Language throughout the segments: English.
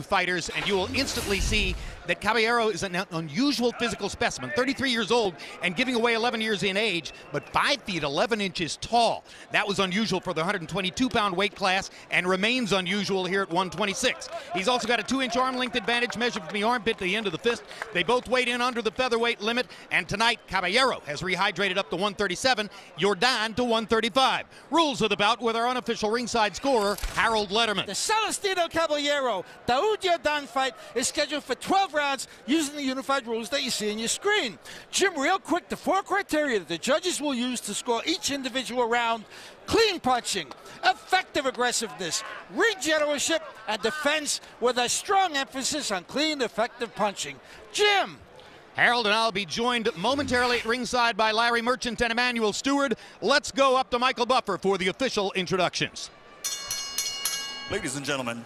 fighters, and you will instantly see that Caballero is an unusual physical specimen. 33 years old and giving away 11 years in age, but 5 feet 11 inches tall. That was unusual for the 122-pound weight class and remains unusual here at 126. He's also got a 2-inch arm length advantage measured from the armpit to the end of the fist. They both weighed in under the featherweight limit, and tonight Caballero has rehydrated up to 137, Yordan to 135. Rules of the bout with our unofficial ringside scorer, Harold Letterman. The Celestino Caballero Daud Yordan fight is scheduled for 12 rounds using the unified rules that you see on your screen. Jim, real quick, the 4 criteria that the judges will use to score each individual round: clean punching, effective aggressiveness, regeneration, and defense, with a strong emphasis on clean, effective punching. Jim. Harold and I'll be joined momentarily at ringside by Larry Merchant and Emmanuel Stewart. Let's go up to Michael Buffer for the official introductions. Ladies and gentlemen,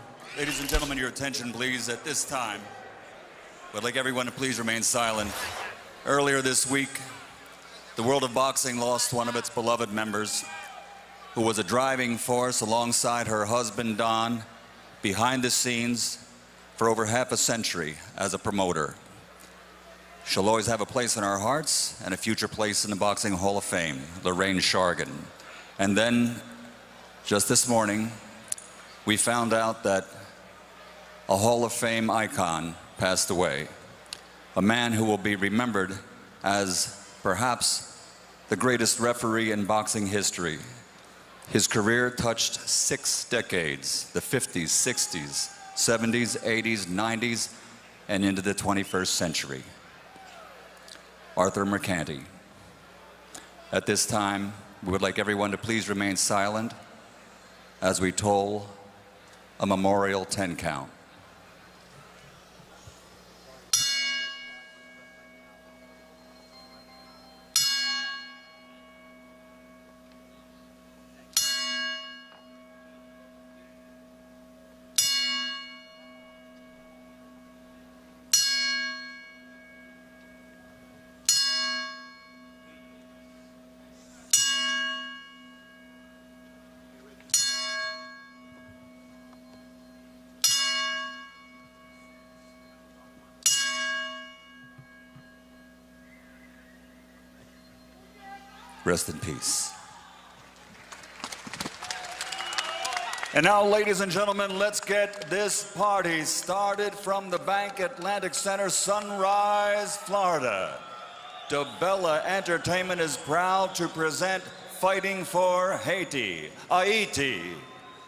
your attention, please, at this time. I'd like everyone to please remain silent. Earlier this week, the world of boxing lost one of its beloved members, who was a driving force alongside her husband, Don, behind the scenes for over half a century as a promoter. She'll always have a place in our hearts and a future place in the Boxing Hall of Fame, Lorraine Shargan. And then, just this morning, we found out that a Hall of Fame icon passed away. A man who will be remembered as perhaps the greatest referee in boxing history. His career touched 6 decades, the 50s, 60s, 70s, 80s, 90s, and into the 21st century. Arthur Mercanti. At this time, we would like everyone to please remain silent as we toll a memorial 10 count. Rest in peace. And now, ladies and gentlemen, let's get this party started from the Bank Atlantic Center, Sunrise, Florida. DeBella Entertainment is proud to present Fighting for Haiti,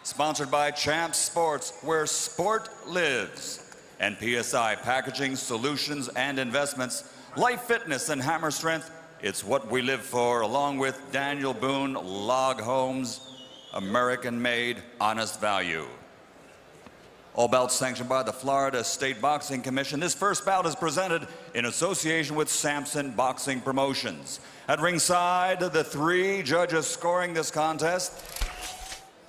sponsored by Champ Sports, where sport lives, and PSI Packaging Solutions and Investments, Life Fitness and Hammer Strength. It's what we live for, along with Daniel Boone Log Homes, American-made, honest value. All bouts sanctioned by the Florida State Boxing Commission. This first bout is presented in association with Samson Boxing Promotions. At ringside, the 3 judges scoring this contest: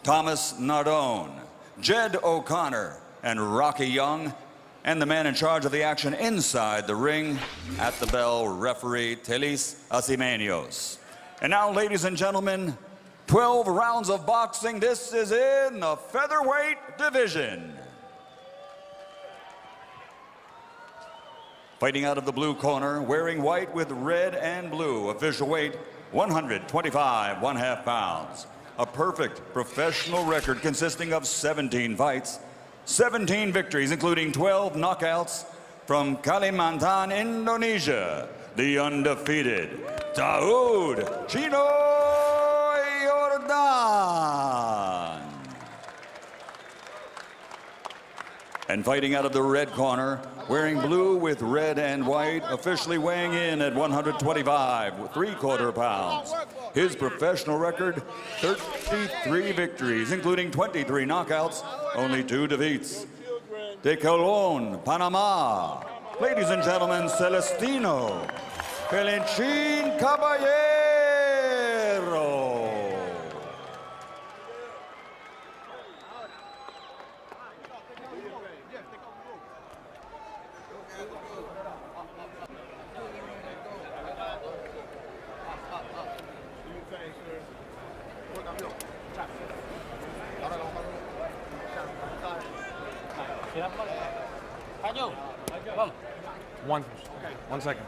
Thomas Nardone, Jed O'Connor, and Rocky Young. And the man in charge of the action inside the ring, at the bell, referee Telis Asimeños. And now, ladies and gentlemen, 12 rounds of boxing. This is in the featherweight division. Fighting out of the blue corner, wearing white with red and blue, official weight 125 1/2 pounds. A perfect professional record consisting of 17 fights, 17 victories, including 12 knockouts, from Kalimantan, Indonesia, the undefeated Daud Chino Yordan. And fighting out of the red corner, wearing blue with red and white, officially weighing in at 125 3/4 pounds. His professional record, 33 victories, including 23 knockouts, only 2 defeats. Kekalahan, Panama. Ladies and gentlemen, Celestino, Caballero. One second.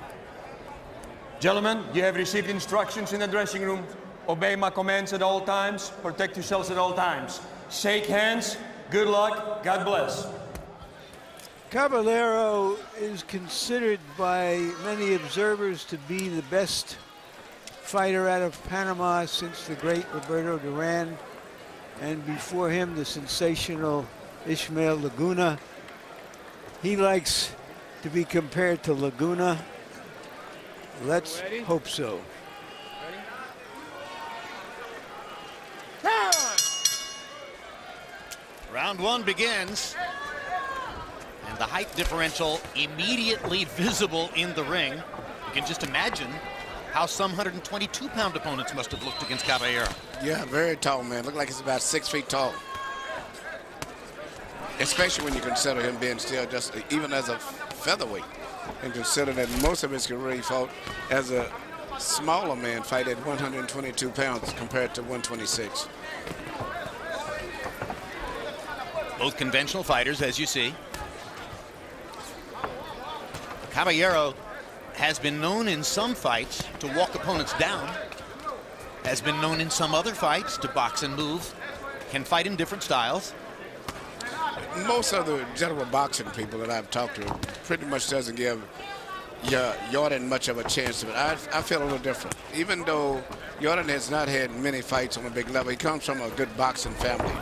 Gentlemen, you have received instructions in the dressing room. Obey my commands at all times. Protect yourselves at all times. Shake hands. Good luck. God bless. Caballero is considered by many observers to be the best fighter out of Panama since the great Roberto Duran, and before him the sensational Ismael Laguna. He likes to be compared to Laguna. Let's hope so. Round one begins. And the height differential immediately visible in the ring. You can just imagine how some 122-pound opponents must have looked against Caballero. Yeah, very tall man. Looked like he's about 6 feet tall. Especially when you consider him being still just even as a featherweight, and consider that most of his career he fought as a smaller man, fight at 122 pounds compared to 126. Both conventional fighters, as you see. Caballero has been known in some fights to walk opponents down, has been known in some other fights to box and move, can fight in different styles. Most of the general boxing people that I've talked to pretty much doesn't give Yordan much of a chance, but I feel a little different. Even though Yordan has not had many fights on a big level, he comes from a good boxing family.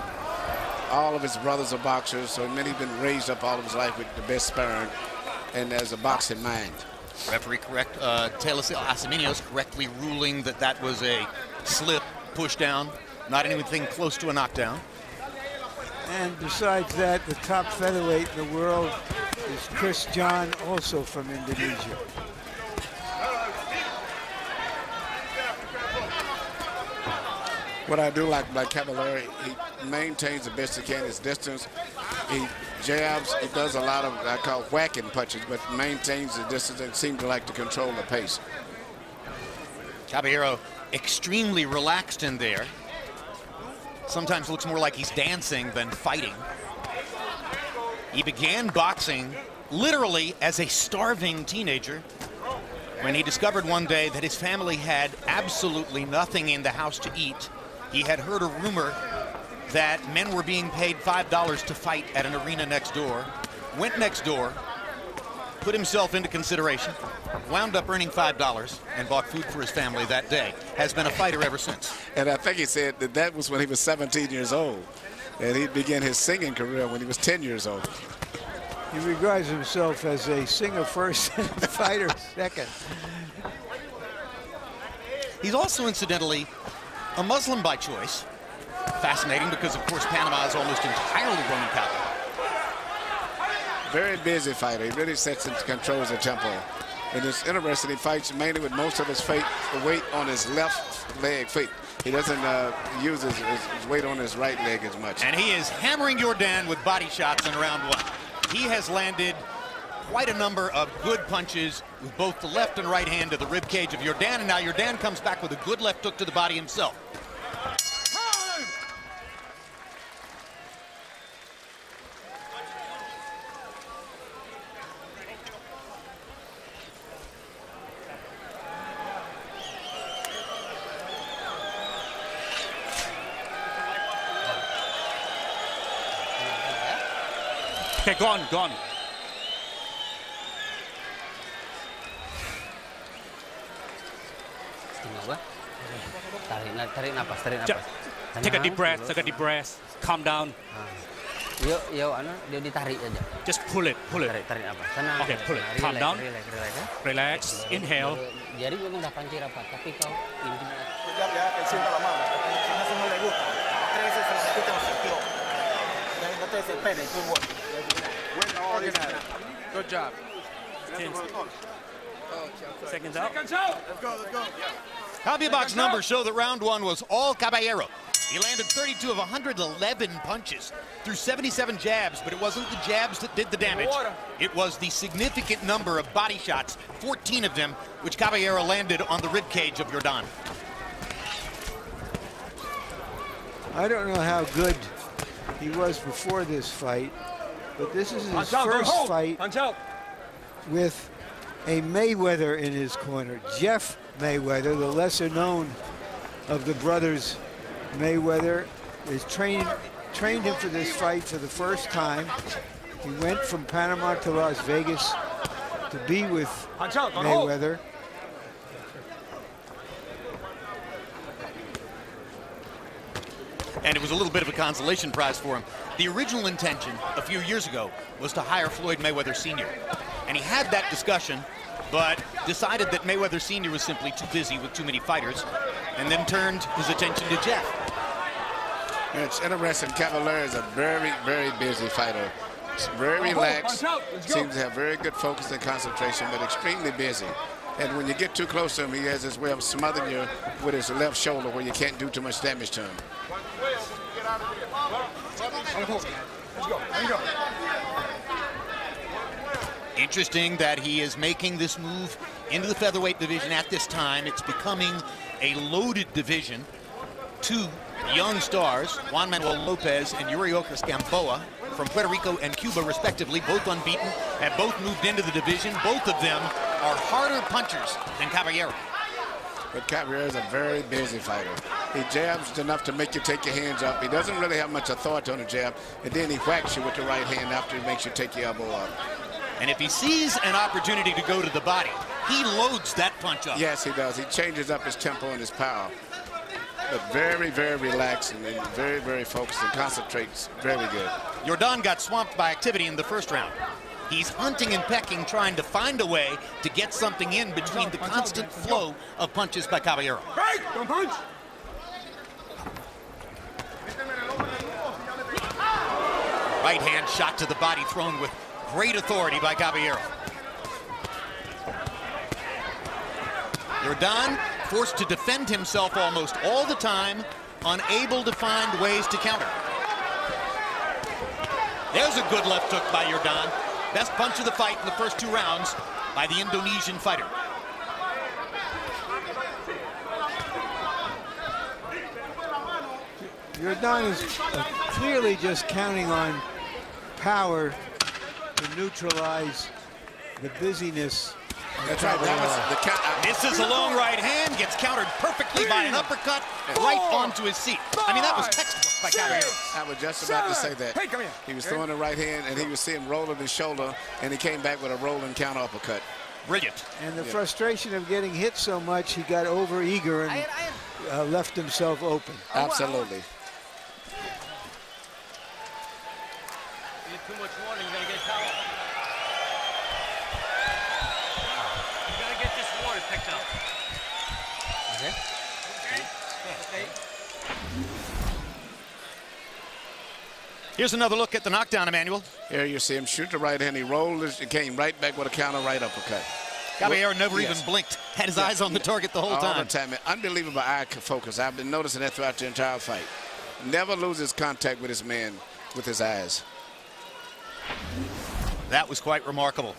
All of his brothers are boxers, so he's been raised up all of his life with the best sparring and as a boxing mind. Referee correct, Celestino correctly ruling that that was a slip, push down, not anything close to a knockdown. And besides that, the top featherweight in the world is Chris John, also from Indonesia. What I do like Caballero, he maintains the best he can his distance. He jabs, he does a lot of I call whacking punches, but maintains the distance and seems to like to control the pace. Caballero extremely relaxed in there. Sometimes looks more like he's dancing than fighting. He began boxing literally as a starving teenager when he discovered one day that his family had absolutely nothing in the house to eat. He had heard a rumor that men were being paid $5 to fight at an arena next door, went next door, put himself into consideration, wound up earning $5 and bought food for his family that day. Has been a fighter ever since. And I think he said that that was when he was 17 years old, and he began his singing career when he was 10 years old. He regards himself as a singer first and fighter second. He's also, incidentally, a Muslim by choice. Fascinating because, of course, Panama is almost entirely Roman Catholic. Very busy fighter. He really sets and controls the tempo. And it's interesting, he fights mainly with most of his weight on his left leg feet. He doesn't use his weight on his right leg as much. And he is hammering Yordan with body shots in round one. He has landed quite a number of good punches with both the left and right hand to the rib cage of Yordan, and now Yordan comes back with a good left hook to the body himself. Okay, go on, go on. Tarik napas. Take a deep breath, calm down. Dia ditarik aja. Just pull it. Tarik napas. Tenang. Okay, pull it. Calm down. Relax. Inhale. Jari memang dah panci rapat, tapi kau Good job. 10 seconds out. Let's go. CompuBox numbers show that round one was all Caballero. He landed 32 of 111 punches through 77 jabs, but it wasn't the jabs that did the damage. It was the significant number of body shots, 14 of them, which Caballero landed on the ribcage of Yordan. I don't know how good he was before this fight, but this is his first fight with a Mayweather in his corner. Jeff Mayweather, the lesser known of the brothers Mayweather, is trained him for this fight for the first time. He went from Panama to Las Vegas to be with Mayweather. And it was a little bit of a consolation prize for him. The original intention a few years ago was to hire Floyd Mayweather Sr. And he had that discussion, but decided that Mayweather Sr. was simply too busy with too many fighters, and then turned his attention to Jeff. It's interesting. Caballero is a very, very busy fighter. He's very relaxed, seems to have very good focus and concentration, but extremely busy. And when you get too close to him, he has this way of smothering you with his left shoulder where you can't do too much damage to him. Interesting that he is making this move into the featherweight division at this time. It's becoming a loaded division. Two young stars, Juan Manuel Lopez and Yuriorkis Gamboa, from Puerto Rico and Cuba, respectively, both unbeaten, have both moved into the division. Both of them are harder punchers than Caballero. But Caballero is a very busy fighter. He jabs enough to make you take your hands up. He doesn't really have much authority on the jab, and then he whacks you with the right hand after he makes you take your elbow up. And if he sees an opportunity to go to the body, he loads that punch up. Yes, he does. He changes up his tempo and his power. But very, very relaxed and very, very focused and concentrates very good. Yordan got swamped by activity in the first round. He's hunting and pecking, trying to find a way to get something in between the constant flow of punches by Caballero. Don't punch! Right hand shot to the body thrown with great authority by Caballero. Yordan forced to defend himself almost all the time, unable to find ways to counter. There's a good left hook by Yordan. Best punch of the fight in the first two rounds by the Indonesian fighter. Yordan is clearly just counting on power to neutralize the busyness. That's right. That was the count. Misses a long right hand, gets countered perfectly by an uppercut right onto his seat. I mean, that was textbook by Caballero. I was just about to say that. He was throwing the right hand, and he was seeing rolling his shoulder, and he came back with a rolling counter uppercut. Brilliant. And the frustration of getting hit so much, he got over eager and left himself open. Absolutely. Too much water, you gotta get towel. You gotta get this water picked up. Okay. Okay. Here's another look at the knockdown, Emmanuel. Here you see him shoot the right hand. He rolled it, came right back with a counter right uppercut. Caballero never even blinked. Had his eyes on the target the whole time. All the time. Unbelievable eye focus. I've been noticing that throughout the entire fight. Never loses contact with his man with his eyes. That was quite remarkable.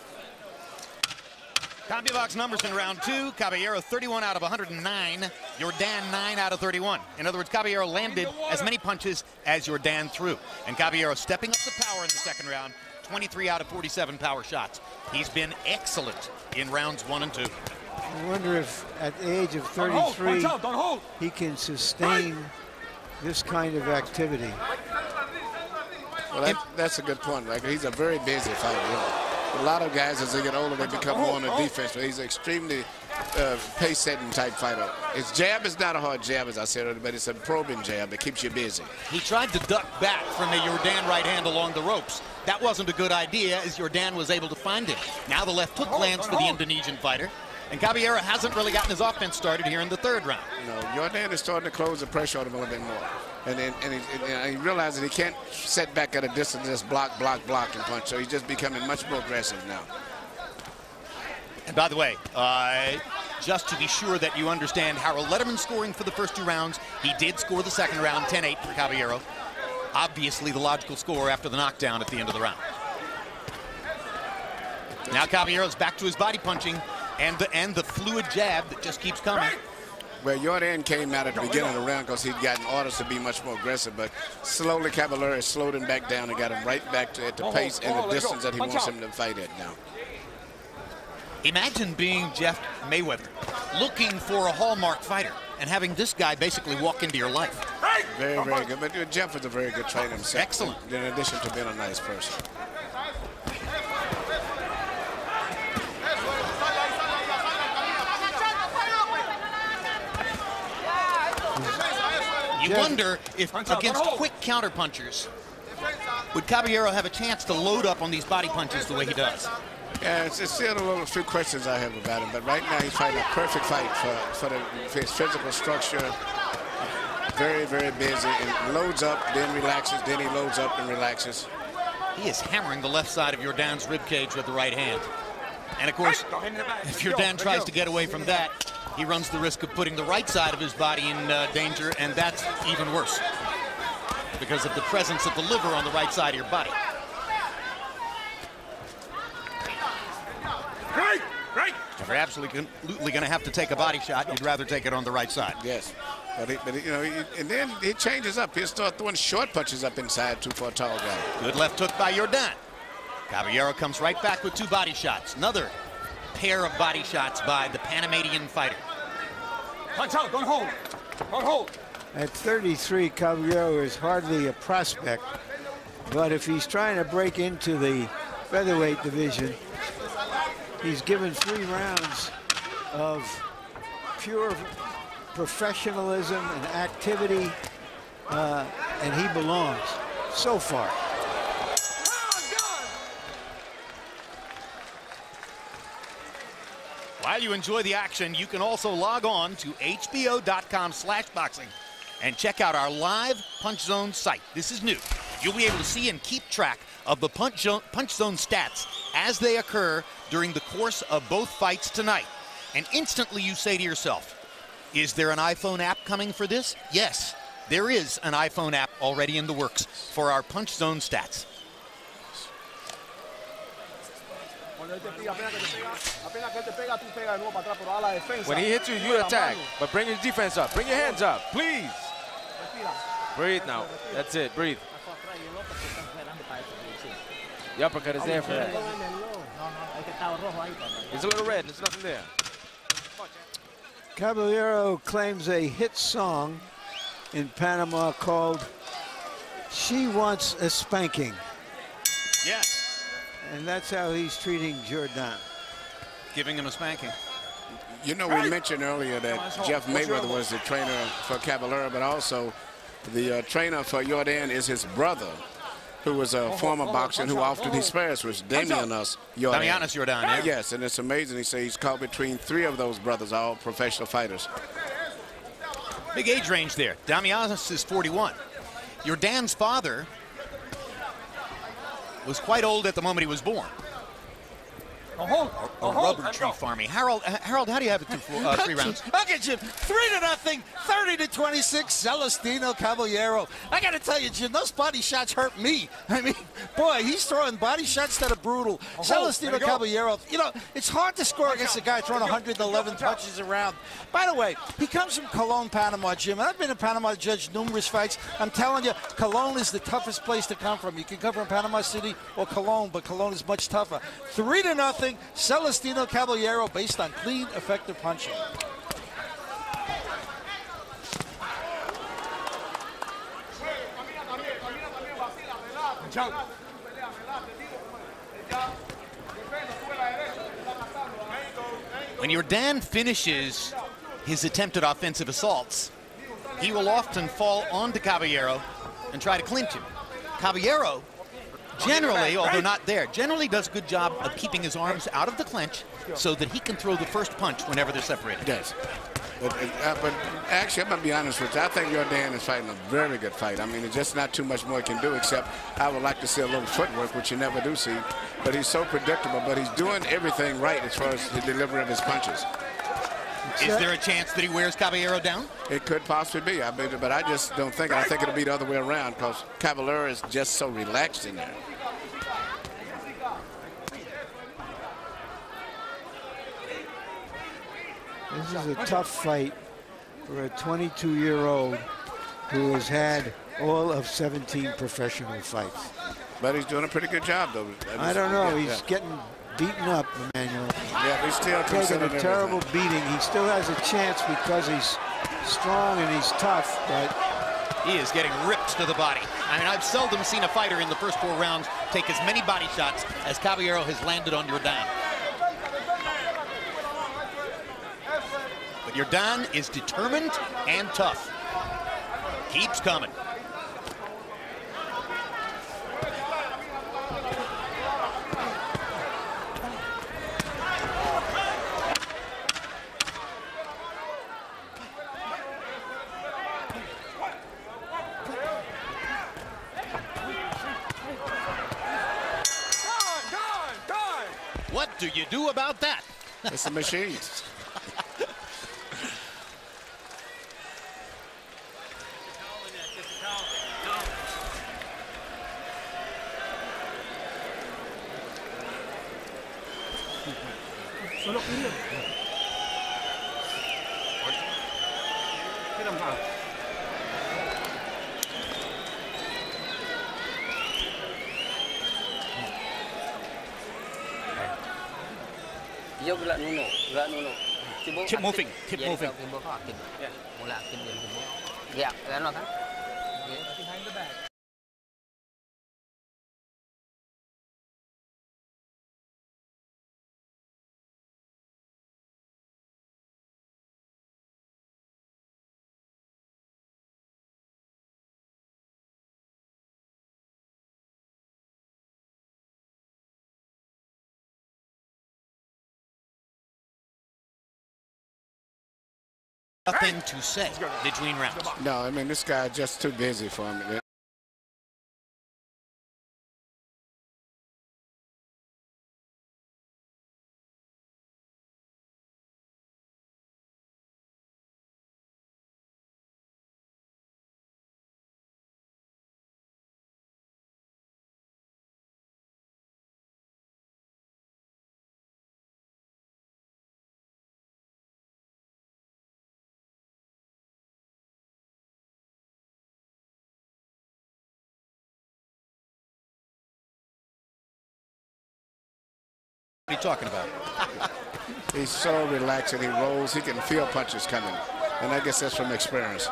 CompuBox numbers in round two. Caballero 31 out of 109. Yordan 9 out of 31. In other words, Caballero landed as many punches as Yordan threw. And Caballero stepping up the power in the second round. 23 out of 47 power shots. He's been excellent in rounds 1 and 2. I wonder if at the age of 33 he can sustain this kind of activity. Well, that's a good point, right? He's a very busy fighter. You know. A lot of guys, as they get older, they become more on the defense, but he's an extremely pace-setting type fighter. His jab is not a hard jab, as I said earlier, but it's a probing jab that keeps you busy. He tried to duck back from a Yordan right hand along the ropes. That wasn't a good idea, as Yordan was able to find him. Now the left hook lands for the Indonesian fighter. And Caballero hasn't really gotten his offense started here in the third round. No, Yordan is starting to close the pressure on him a little bit more. And he realizes he can't set back at a distance, just block, and punch. So he's just becoming much more aggressive now. And by the way, just to be sure that you understand Harold Letterman's scoring for the first two rounds, he did score the second round, 10-8 for Caballero. Obviously the logical score after the knockdown at the end of the round. Now Caballero's back to his body punching and the fluid jab that just keeps coming. Well, Yordan came out at the beginning of the round because he'd gotten orders to be much more aggressive, but slowly Caballero has slowed him back down and got him right back at the pace and the distance that he wants him to fight at now. Imagine being Jeff Mayweather, looking for a hallmark fighter, and having this guy basically walk into your life. Very, very good. But Jeff is a very good trainer himself. Excellent. In addition to being a nice person. You wonder if against quick counterpunchers, would Caballero have a chance to load up on these body punches the way he does? Yeah, it's still a few questions I have about him, but right now he's fighting a perfect fight for his physical structure. Very, very busy, and loads up, then relaxes, then he loads up and relaxes. He is hammering the left side of Yordan's ribcage with the right hand. And of course, if Yordan tries to get away from that, he runs the risk of putting the right side of his body in danger, and that's even worse because of the presence of the liver on the right side of your body. If you're absolutely going to have to take a body shot, you'd rather take it on the right side. Yes, but you know, and then he changes up. He'll start throwing short punches up inside too for a tall guy. Good left hook by Yordan. Caballero comes right back with 2 body shots. Another pair of body shots by the Panamanian fighter. Punch out, don't hold. Don't hold. At 33, Caballero is hardly a prospect, but if he's trying to break into the featherweight division, he's given 3 rounds of pure professionalism and activity, and he belongs so far. While you enjoy the action, you can also log on to hbo.com/boxing and check out our live Punch Zone site. This is new. You'll be able to see and keep track of the Punch Zone stats as they occur during the course of both fights tonight. And instantly you say to yourself, is there an iPhone app coming for this? Yes, there is an iPhone app already in the works for our Punch Zone stats. When he hits you, you attack. But bring your defense up. Bring your hands up, please. Breathe now. That's it. Breathe. The uppercut is there for that. It's a little red. There's nothing there. Caballero claims a hit song in Panama called "She Wants a Spanking." Yes. And that's how he's treating Yordan. Giving him a spanking. You know, we mentioned earlier that Jeff Mayweather was the trainer for Caballero, but also the trainer for Yordan is his brother, who was a former boxer and who often he spares, was Damianos Yordan. Damianos Yordan, yeah. Yes, and it's amazing. He says he's caught between 3 of those brothers, all professional fighters. Big age range there. Damianos is 41. Yordan's father was quite old at the moment he was born. A rubber tree farming. Harold, how do you have it through 3 rounds? I'll get you 3-0, 30-26, Celestino Caballero. I got to tell you, Jim, those body shots hurt me. I mean, boy, he's throwing body shots that are brutal. Celestino Caballero, you know, it's hard to score against a guy throwing 111 punches around. By the way, he comes from Cologne, Panama, Jim. And I've been in Panama to judge numerous fights. I'm telling you, Cologne is the toughest place to come from. You can come from Panama City or Cologne, but Cologne is much tougher. 3-0. Celestino Caballero based on clean, effective punching. When Yordan finishes his attempted offensive assaults, he will often fall onto Caballero and try to clinch him. Caballero, generally, although not there, generally does a good job of keeping his arms out of the clinch so that he can throw the first punch whenever they're separated. Yes. But actually, I'm going to be honest with you. I think Yordan is fighting a very good fight. I mean, there's just not too much more he can do, except I would like to see a little footwork, which you never do see. But he's so predictable, but he's doing everything right as far as the delivery of his punches. Is there a chance that he wears Caballero down? It could possibly be, but I just don't think. I think it'll be the other way around because Caballero is just so relaxed in there. This is a tough fight for a 22-year-old who has had all of 17 professional fights. But he's doing a pretty good job, though. I don't know. He's getting beaten up, Emmanuel. Yeah, he's still taking a terrible beating. He still has a chance because he's strong and he's tough, but he is getting ripped to the body. I mean, I've seldom seen a fighter in the first 4 rounds take as many body shots as Caballero has landed on Yordan. But Yordan is determined and tough. Keeps coming. What do you do about that? It's a machine. Keep moving. Keep moving. Nothing to say between rounds. No, I mean, this guy's just too busy for him. What are you talking about? He's so relaxed and he rolls. He can feel punches coming. And I guess that's from experience.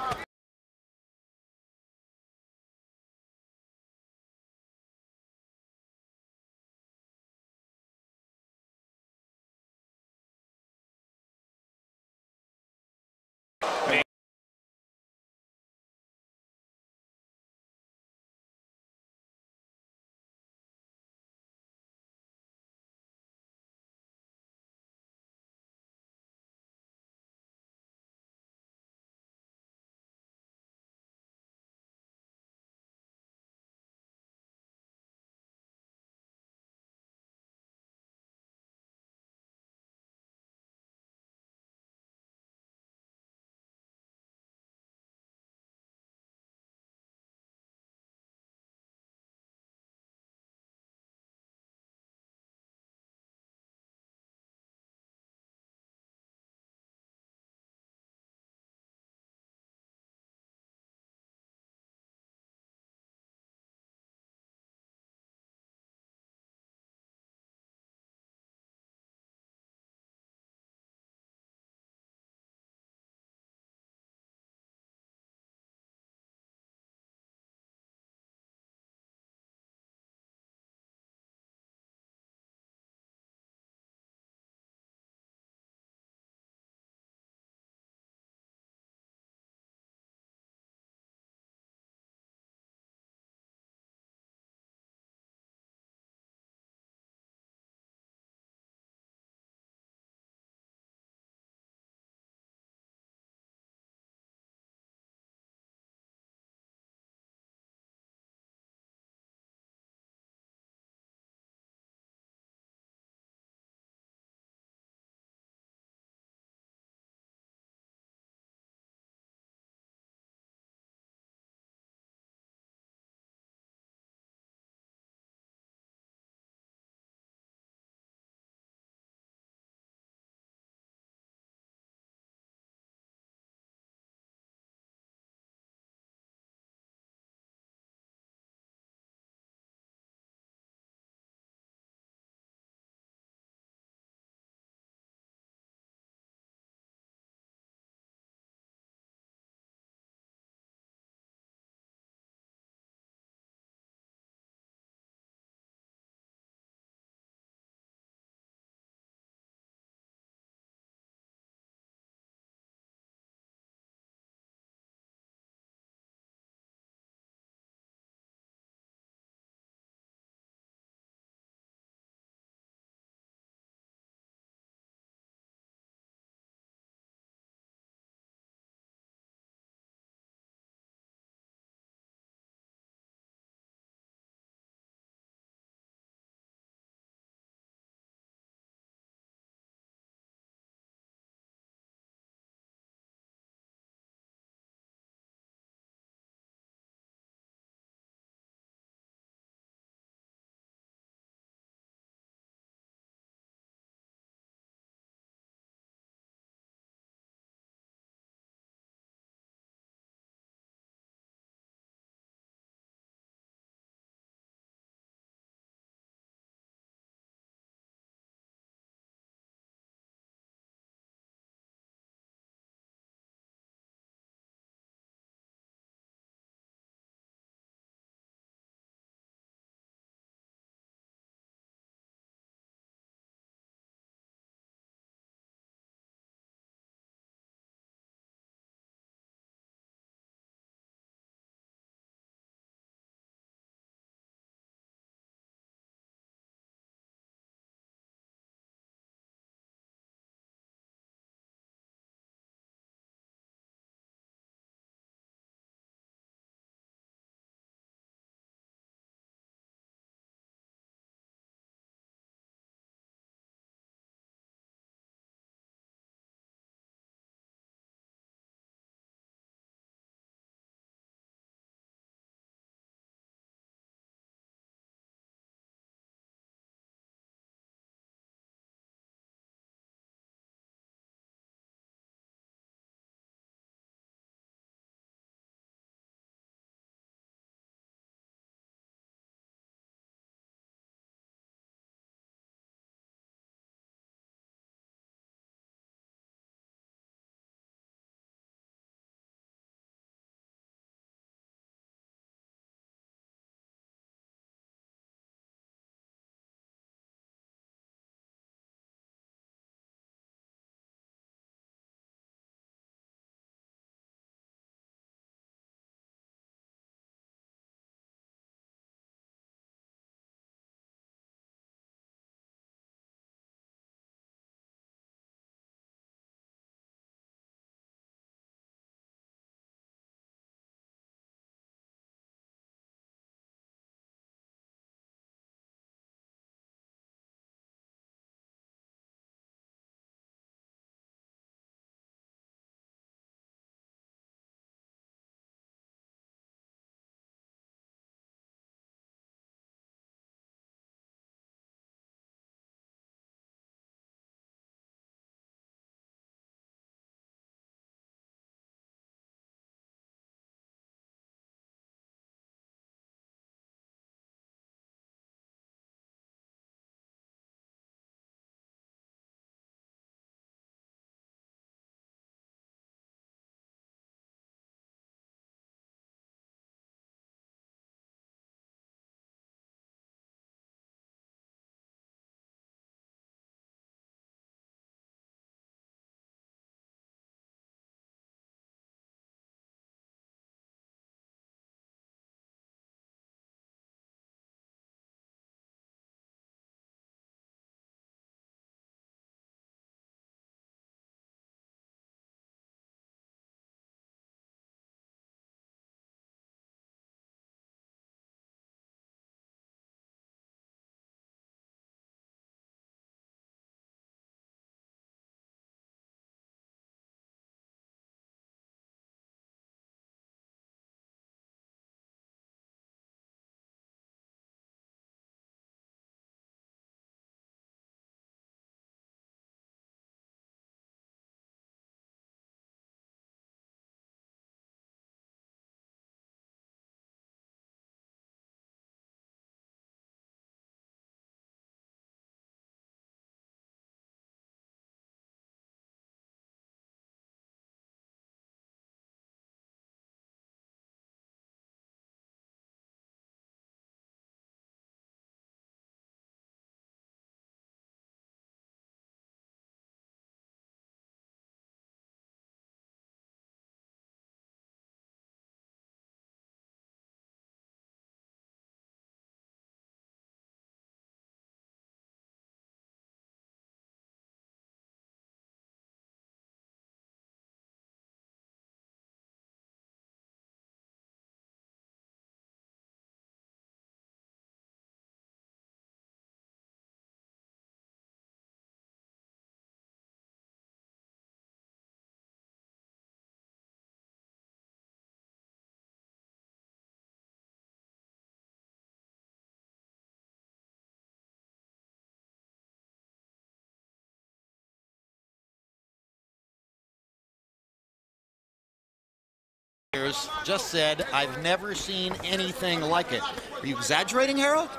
Just said, I've never seen anything like it. Are you exaggerating, Harold?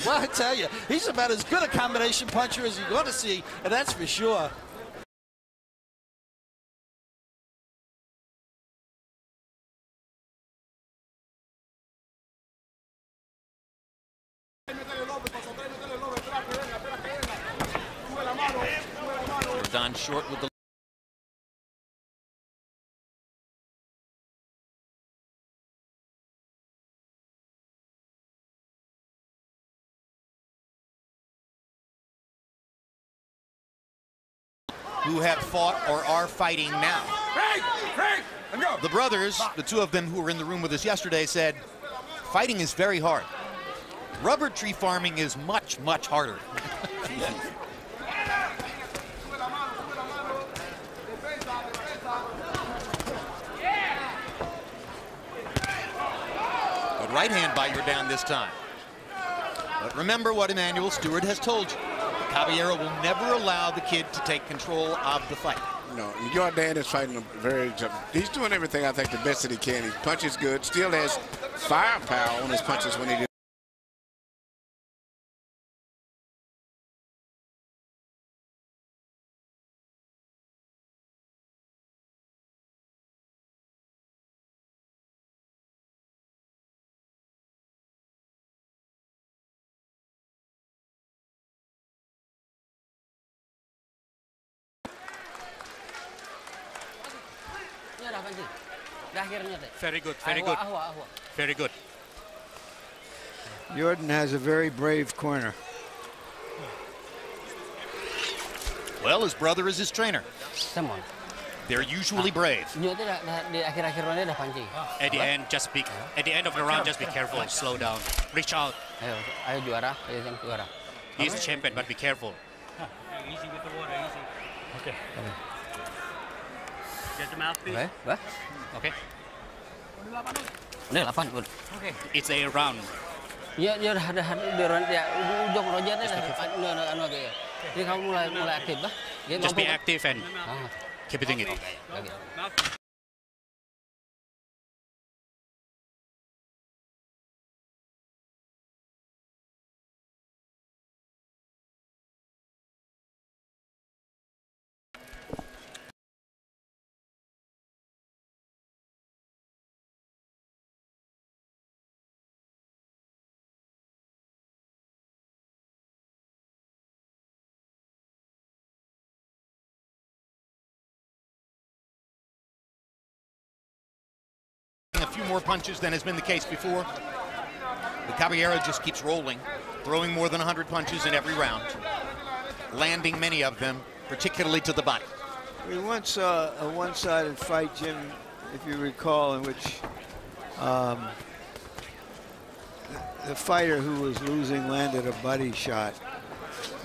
Well, I tell you, he's about as good a combination puncher as you're going to see, and that's for sure. Yordan short with the who have fought or are fighting now. The brothers, the two of them who were in the room with us yesterday, said fighting is very hard. Rubber tree farming is much, much harder. But right hand by Yordan this time. But remember what Emmanuel Stewart has told you. Caballero will never allow the kid to take control of the fight. No, Yordan is fighting he's doing everything I think the best that he can. He punches good, still has firepower on his punches when he does. Very good, very good. Very good. Yordan has a very brave corner. Well, his brother is his trainer. They're usually brave. At the end, at the end of the round, just be careful. Slow down. Reach out. He's the champion, but be careful. Easy with the water, easy. Okay. Get the mouthpiece. Okay. Okay. It's a round. Just be active and keep doing it. A few more punches than has been the case before. The Caballero just keeps rolling, throwing more than 100 punches in every round, landing many of them, particularly to the body. We once saw a one-sided fight, Jim, if you recall, in which the fighter who was losing landed a body shot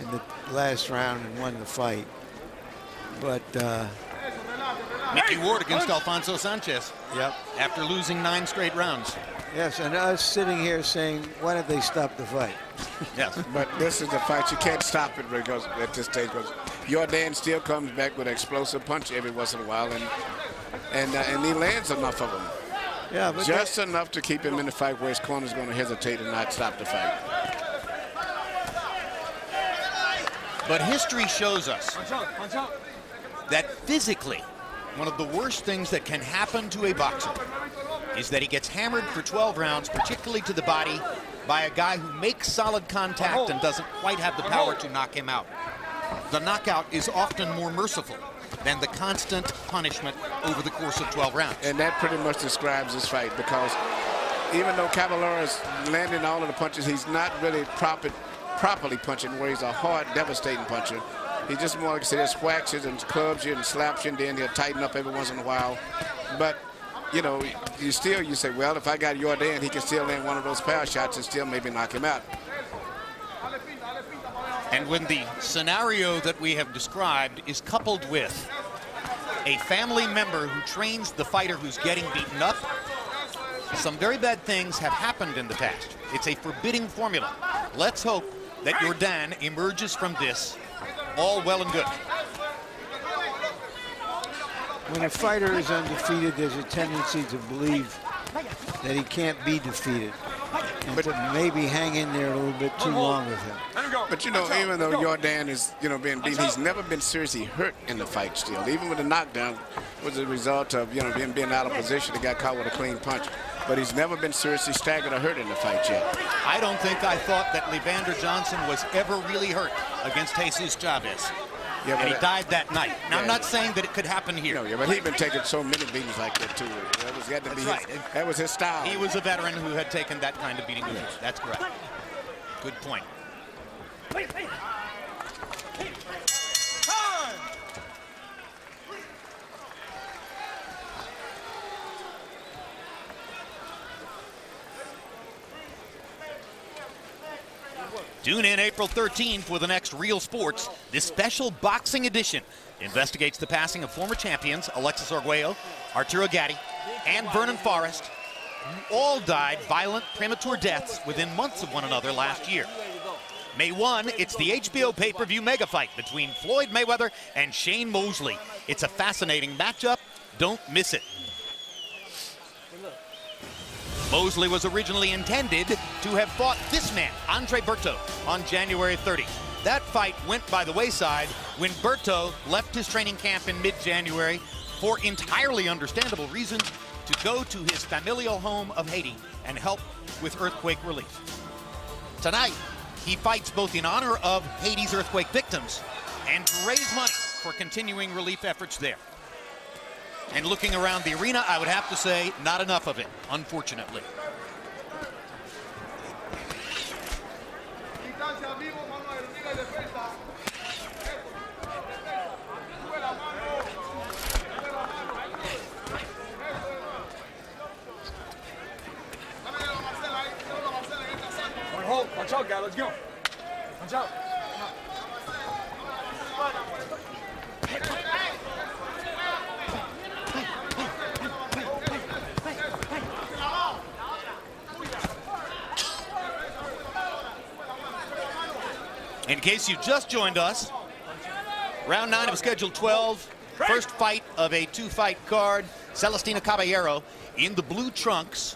in the last round and won the fight. But Mickey Ward against Alfonso Sanchez. Yep. After losing 9 straight rounds. Yes, and us sitting here saying, why did they stop the fight? Yes. But this is the fight. You can't stop it because at this stage, because Yordan still comes back with an explosive punch every once in a while, and he lands enough of them. Yeah, but just enough to keep him in the fight where his corner's going to hesitate and not stop the fight. But history shows us that physically, one of the worst things that can happen to a boxer is that he gets hammered for 12 rounds, particularly to the body, by a guy who makes solid contact and doesn't quite have the power to knock him out. The knockout is often more merciful than the constant punishment over the course of 12 rounds. And that pretty much describes this fight, because even though Caballero is landing all of the punches, he's not really properly punching, where he's a hard, devastating puncher. He just more like I said, just whacks you and clubs you and slaps you, and then he'll tighten up every once in a while. But, you know, you say, well, if I got Yordan, he can still land one of those power shots and still maybe knock him out. And when the scenario that we have described is coupled with a family member who trains the fighter who's getting beaten up, some very bad things have happened in the past. It's a forbidding formula. Let's hope that Yordan emerges from this all well and good. when a fighter is undefeated, there's a tendency to believe that he can't be defeated, and to maybe hang in there a little bit too long with him. But you know, even though Yordan is, being beaten, he's never been seriously hurt in the fight still. Even with the knockdown was a result of, being out of position. He got caught with a clean punch. But he's never been seriously staggered or hurt in the fight yet. I don't think I thought that Levander Johnson was ever really hurt against Jesus Chavez. Yeah, and he died that night. Now, I'm not saying that it could happen here. No, but he's been taking so many beatings like that, too. That was his style. He was a veteran who had taken that kind of beating. Yes. That's correct. Good point. Tune in April 13th for the next Real Sports. This special boxing edition investigates the passing of former champions Alexis Arguello, Arturo Gatti, and Vernon Forrest, who all died violent, premature deaths within months of one another last year. May 1, it's the HBO pay-per-view mega fight between Floyd Mayweather and Shane Mosley. It's a fascinating matchup. Don't miss it. Mosley was originally intended to have fought this man, Andre Berto, on January 30th. That fight went by the wayside when Berto left his training camp in mid-January for entirely understandable reasons to go to his familial home of Haiti and help with earthquake relief. Tonight, he fights both in honor of Haiti's earthquake victims and to raise money for continuing relief efforts there. And looking around the arena, I would have to say, not enough of it, unfortunately. Hold, watch out, guy, let's go. Watch out. In case you just joined us, round 9 of schedule 12, first fight of a 2-fight card. Celestino Caballero in the blue trunks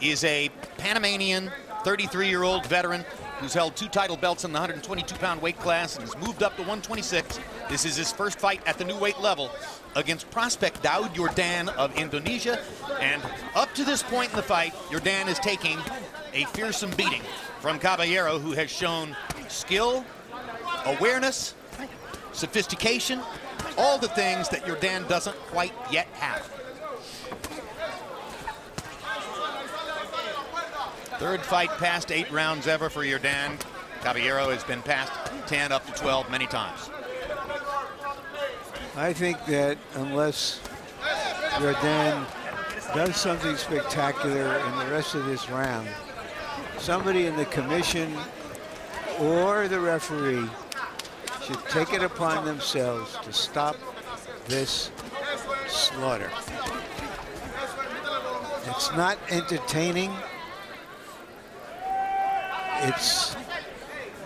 is a Panamanian 33-year-old veteran who's held 2 title belts in the 122-pound weight class and has moved up to 126. This is his first fight at the new weight level against prospect Daud Yordan of Indonesia. And up to this point in the fight, Yordan is taking a fearsome beating from Caballero, who has shown skill, awareness, sophistication, all the things that Yordan doesn't quite yet have. Third fight past 8 rounds ever for Yordan. Caballero has been past 10 up to 12 many times. I think that unless Yordan does something spectacular in the rest of this round, somebody in the commission or the referee should take it upon themselves to stop this slaughter. It's not entertaining. It's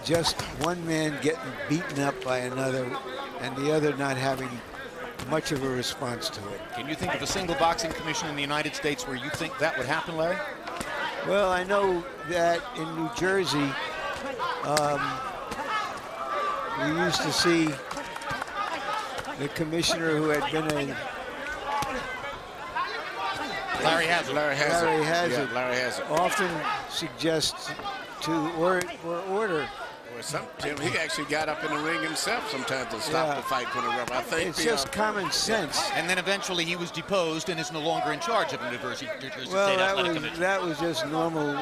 just one man getting beaten up by another and the other not having much of a response to it. Can you think of a single boxing commission in the United States where you think that would happen, Larry? Well, I know that in New Jersey, we used to see the commissioner who had been a Larry Hazard. Larry Hazard. Yeah, Larry Hazard. Often suggests to order. He actually got up in the ring himself sometimes to stop the fight from the ref. I think it's just common sense. And then eventually he was deposed and is no longer in charge of the New Jersey well, State Athletic Commission. That was just normal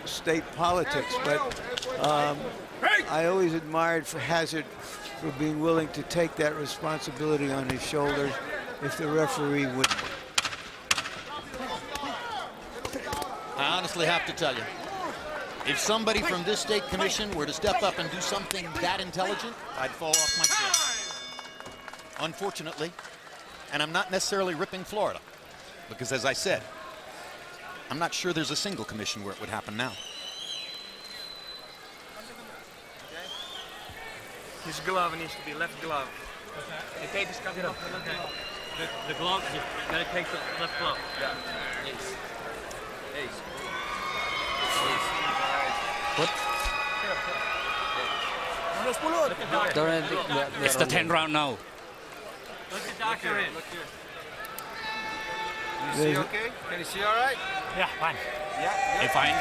state politics. But I always admired for Hazard for being willing to take that responsibility on his shoulders if the referee wouldn't. I honestly have to tell you, if somebody from this state commission were to step up and do something that intelligent, I'd fall off my chair. Unfortunately, and I'm not necessarily ripping Florida, because as I said, I'm not sure there's a single commission where it would happen now. His glove needs to be left glove. The glove, you gotta take the left glove. Yeah. It's the 10th round now. Look the doctor in. You see okay? Can you see all right? Yeah, fine. Hey, fine.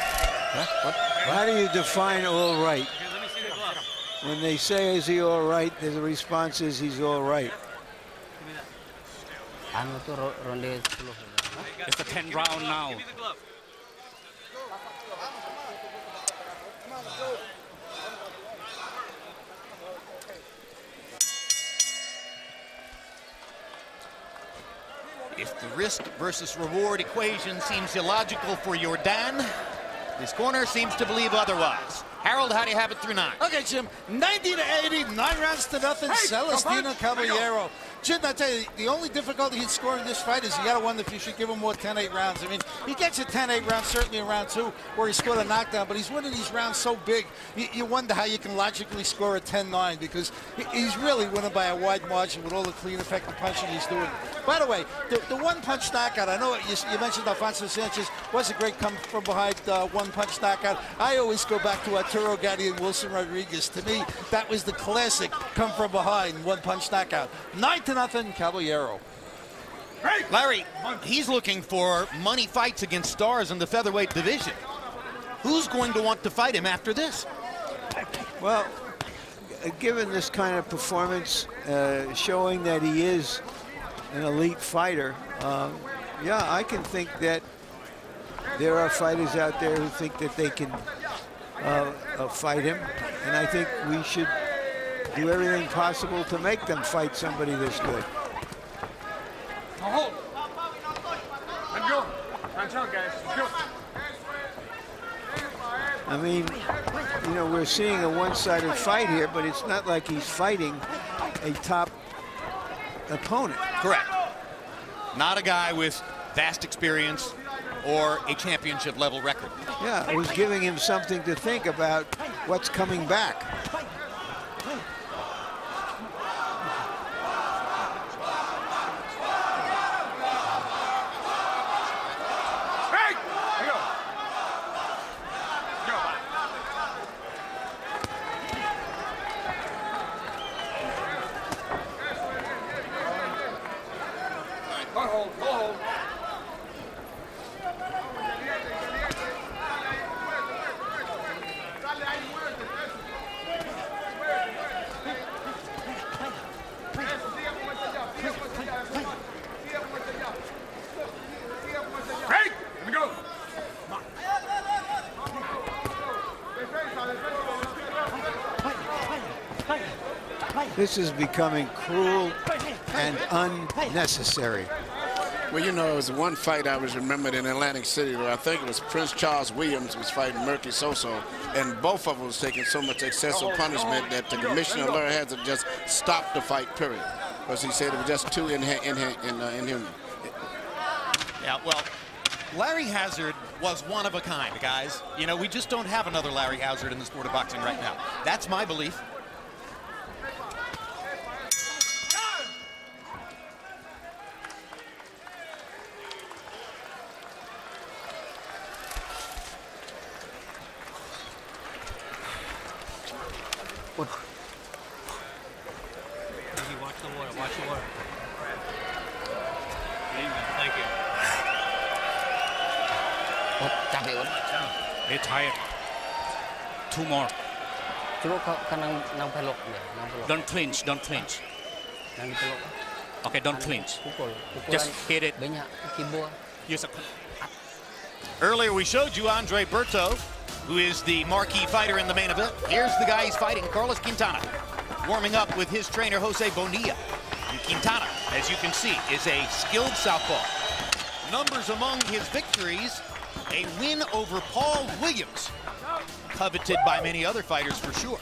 How do you define all right? Here, let me see the glove. When they say, is he all right, the response is, he's all right. It's the 10th round now. Give me the glove. If the risk versus reward equation seems illogical for Yordan, this corner seems to believe otherwise. Harold, how do you have it through 9? Okay, Jim, 90-80, 9 rounds to nothing, Celestino Caballero. Jim, I tell you, the only difficulty in scoring this fight is you got to wonder if you should give him more 10-8 rounds. I mean, he gets a 10-8 round, certainly in round 2, where he scored a knockdown, but he's winning these rounds so big, you wonder how you can logically score a 10-9, because he's really winning by a wide margin with all the clean, effective punching he's doing. By the way, the one-punch knockout, I know you mentioned Alfonso Sanchez was a great come-from-behind one-punch knockout. I always go back to Arturo Gatti and Wilson Rodriguez. To me, that was the classic come-from-behind one-punch knockout. 9-0, Caballero. Larry, he's looking for money fights against stars in the featherweight division. Who's going to want to fight him after this? Well, given this kind of performance, showing that he is an elite fighter, yeah, I can think that there are fighters out there who think that they can fight him, and I think we should do everything possible to make them fight somebody this good. Hold. Let's go. Hands out, guys. Let's go. I mean, you know, we're seeing a one-sided fight here, but it's not like he's fighting a top opponent. Correct. Not a guy with vast experience or a championship level record. Yeah, it was giving him something to think about what's coming back. This is becoming cruel and unnecessary. Well, you know, it was one fight I was remembered in Atlantic City where I think it was Prince Charles Williams was fighting Murky Soso, and both of them was taking so much excessive punishment that the commissioner Larry had to just stop the fight, period, because he said it was just too inhuman. Yeah, well, Larry Hazard was one of a kind, guys. You know, we just don't have another Larry Hazard in the sport of boxing right now. That's my belief. Watch the water, watch the water. Thank you. They're tired. 2 more. Don't clinch, don't clinch. Okay, don't clinch. Just hit it. Use a... Earlier we showed you Andre Berto, who is the marquee fighter in the main event. Here's the guy he's fighting, Carlos Quintana, warming up with his trainer, Jose Bonilla. And Quintana, as you can see, is a skilled southpaw. Numbers among his victories, a win over Paul Williams, coveted by many other fighters for sure.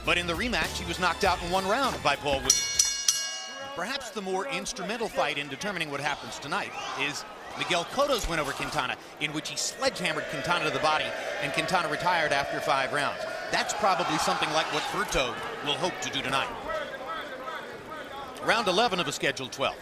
But in the rematch, he was knocked out in 1 round by Paul Williams. Perhaps the more instrumental fight in determining what happens tonight is Miguel Cotto's win over Quintana, in which he sledgehammered Quintana to the body, and Quintana retired after 5 rounds. That's probably something like what Berto will hope to do tonight. Round 11 of a scheduled 12.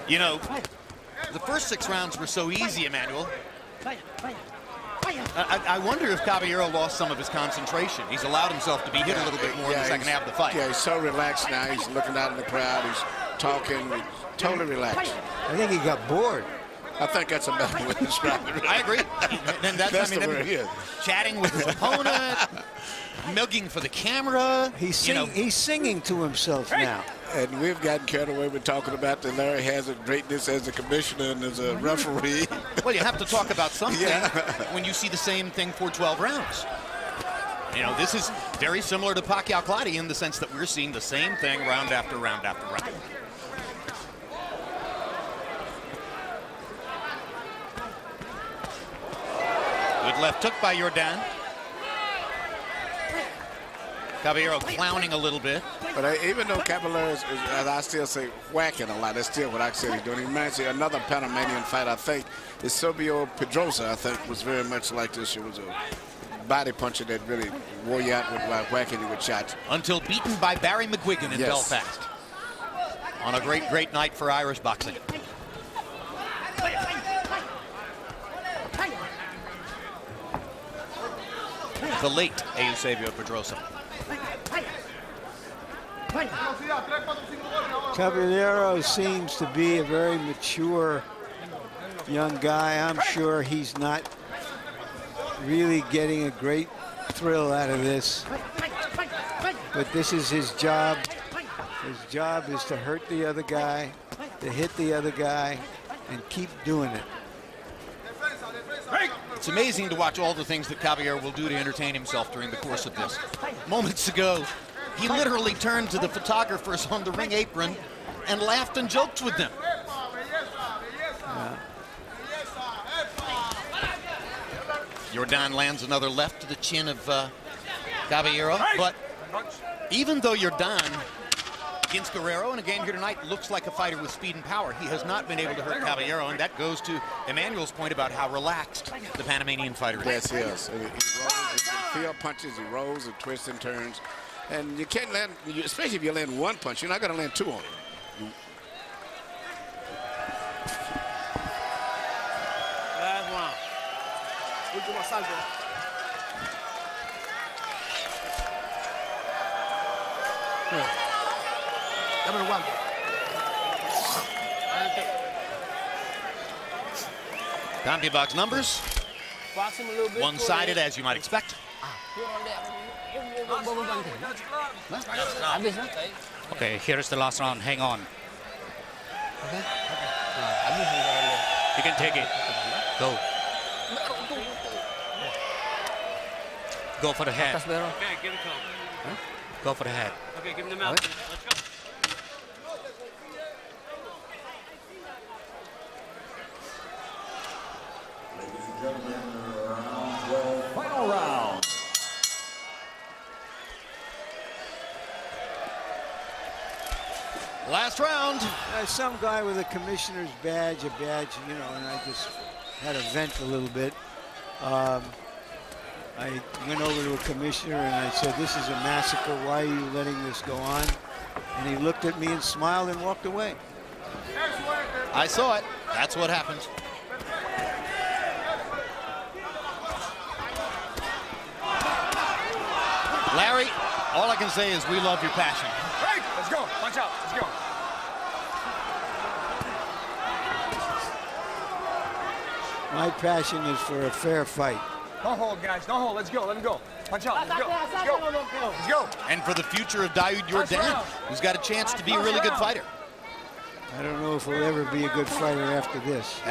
You know, the first 6 rounds were so easy, Emmanuel. I wonder if Caballero lost some of his concentration. He's allowed himself to be hit a little bit more in the second half of the fight. Yeah, he's so relaxed now. He's looking out in the crowd. He's talking. He's totally relaxed. I think he got bored. I think that's a better way to describe it. I agree. And That's the word, yeah. Chatting with his opponent, milking for the camera. He's singing to himself now. And we've gotten carried away with talking about the Larry Hazard greatness as a commissioner and as a referee. Well, you have to talk about something Yeah. when you see the same thing for 12 rounds. You know, this is very similar to Pacquiao-Clottey in the sense that we're seeing the same thing round after round after round. Good left hook by Yordan. Caballero clowning a little bit. But even though Caballero is, as I still say, whacking a lot, that's still what I say he's doing. He reminds me of another Panamanian fight, I think, is Silvio Pedrosa, I think, was very much like this. It was a body puncher that really wore you out with whacking you with shots. Until beaten by Barry McGuigan in Belfast. On a great, great night for Irish boxing. The late Eusebio Pedrosa. Caballero seems to be a very mature young guy. I'm sure he's not really getting a great thrill out of this. But this is his job. His job is to hurt the other guy, to hit the other guy, and keep doing it. It's amazing to watch all the things that Caballero will do to entertain himself during the course of this. Moments ago, he literally turned to the photographers on the ring apron and laughed and joked with them. Yordan lands another left to the chin of Caballero, but even though Yordan against Guerrero and again here tonight looks like a fighter with speed and power, he has not been able to hurt Caballero, and that goes to Emmanuel's point about how relaxed the Panamanian fighter is. Yes, he is. He rolls, he can feel punches, he rolls and twists and turns. And you can't land, especially if you land one punch, you're not going to land 2 on him. Last round. Último asalto. Dame el guante. CompuBox numbers, one-sided as you might expect. Okay, here is the last round. Hang on. You can take it. Go. Go for the head. Okay, give it to him. Go for the head. Okay, give him the mouth. Let's go. Final round. Last round. Some guy with a commissioner's badge, you know, and I just had to vent a little bit. I went over to a commissioner and I said, this is a massacre. Why are you letting this go on? And he looked at me and smiled and walked away. I saw it. That's what happened. Larry, all I can say is we love your passion. Hey, let's go. Punch out. Let's go. My passion is for a fair fight. Don't hold, guys. Don't hold. Let's go. Let him go. Punch out. Let's go. Let's go. Let's go. And for the future of Daud Yordan, who's got a chance to be a really good fighter. I don't know if he'll ever be a good fighter after this.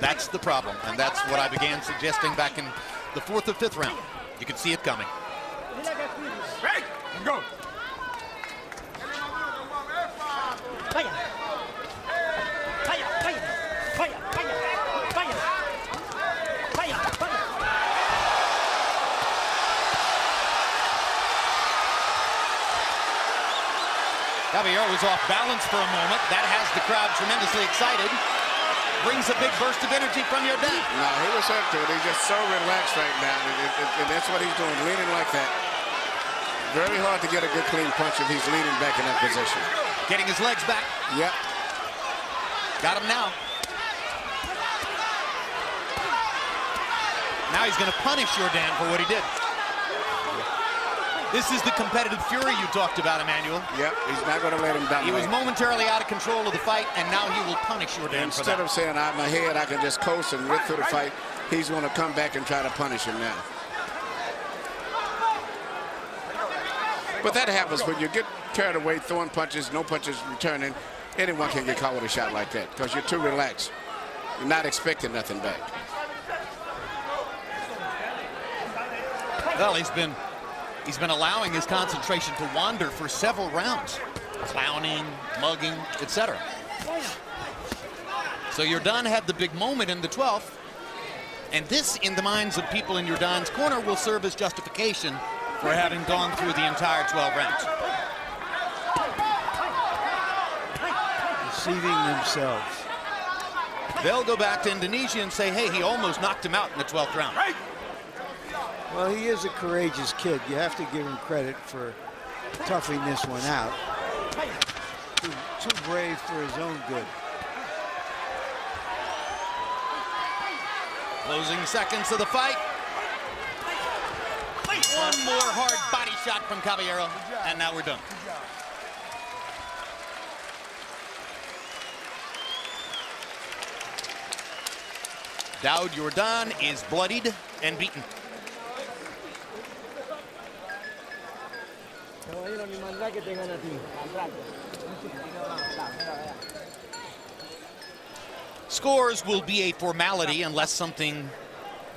That's the problem, and that's what I began suggesting back in the 4th or 5th round. You could see it coming. Hey, let's go. Caballero was off balance for a moment. That has the crowd tremendously excited. Brings a big burst of energy from Yordan. No, he was hurt to it. He's just so relaxed right now, and that's what he's doing, leaning like that. Very hard to get a good clean punch if he's leaning back in that position. Getting his legs back. Yep. Got him now. Now he's going to punish Yordan for what he did. This is the competitive fury you talked about, Emmanuel. Yep, he's not going to let him dominate. He was momentarily out of control of the fight, and now he will punish Yordan for that. Instead of saying, out my head, I can just coast and rip through the fight, he's going to come back and try to punish him now. But that happens when you get carried away, throwing punches, no punches returning. Anyone can get caught with a shot like that because you're too relaxed. You're not expecting nothing back. Well, he's been allowing his concentration to wander for several rounds. Clowning, mugging, etc. So Yordan had the big moment in the 12th. And this, in the minds of people in Yordan's corner, will serve as justification for having gone through the entire 12 rounds. Deceiving themselves. They'll go back to Indonesia and say, hey, he almost knocked him out in the 12th round. Well, he is a courageous kid. You have to give him credit for toughing this one out. Too brave for his own good. Closing seconds of the fight. One more hard body shot from Caballero, and now we're done. Daud Yordan is bloodied and beaten. Scores will be a formality unless something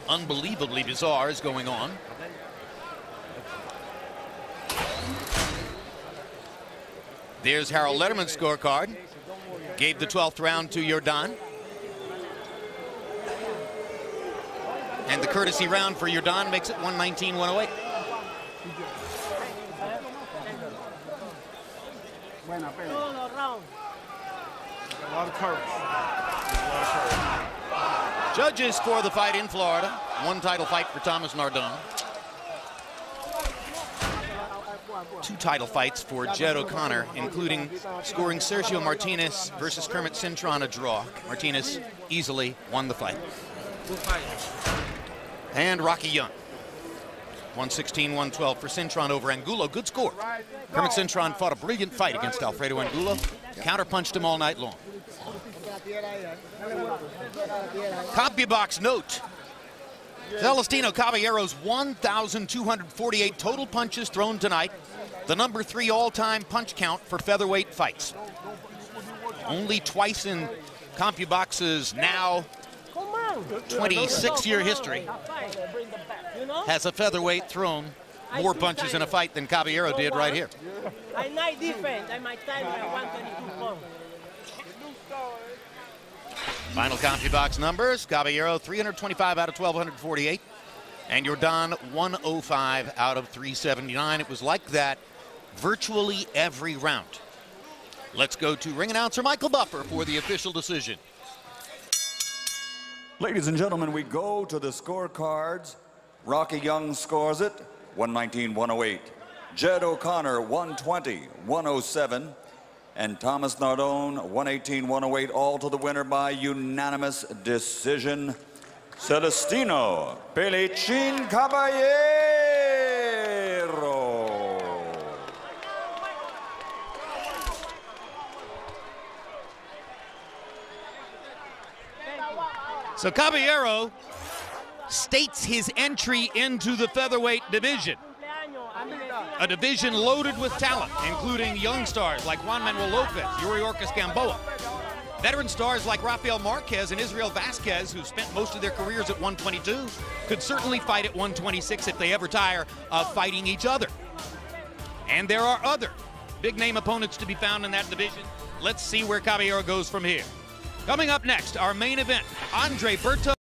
unbelievably bizarre is going on. There's Harold Letterman's scorecard. Gave the 12th round to Yordan. And the courtesy round for Yordan makes it 119-108. A lot of courage. Judges for the fight in Florida. One title fight for Thomas Nardone. Two title fights for Jed O'Connor, including scoring Sergio Martinez versus Kermit Cintron a draw. Martinez easily won the fight. And Rocky Young. 116-112 for Cintron over Angulo. Good score. Kermit Cintron fought a brilliant fight against Alfredo Angulo. Counterpunched him all night long. CompuBox note. Celestino Caballero's 1,248 total punches thrown tonight. The #3 all-time punch count for featherweight fights. Only twice in CompuBox's now 26-year history has a featherweight thrown more punches in a fight than Caballero did right here. I'm not different. I'm 122 pounds. Final CompuBox numbers: Caballero 325 out of 1,248, and Yordan 105 out of 379. It was like that virtually every round. Let's go to ring announcer Michael Buffer for the official decision. Ladies and gentlemen, we go to the scorecards. Rocky Young scores it, 119-108. Jed O'Connor, 120-107. And Thomas Nardone, 118-108, all to the winner by unanimous decision. Celestino Pelichin Caballero. So Caballero states his entry into the featherweight division. A division loaded with talent, including young stars like Juan Manuel Lopez, Yuri Orcas Gamboa. Veteran stars like Rafael Marquez and Israel Vasquez, who spent most of their careers at 122, could certainly fight at 126 if they ever tire of fighting each other. And there are other big-name opponents to be found in that division. Let's see where Caballero goes from here. Coming up next, our main event, Andre Berto.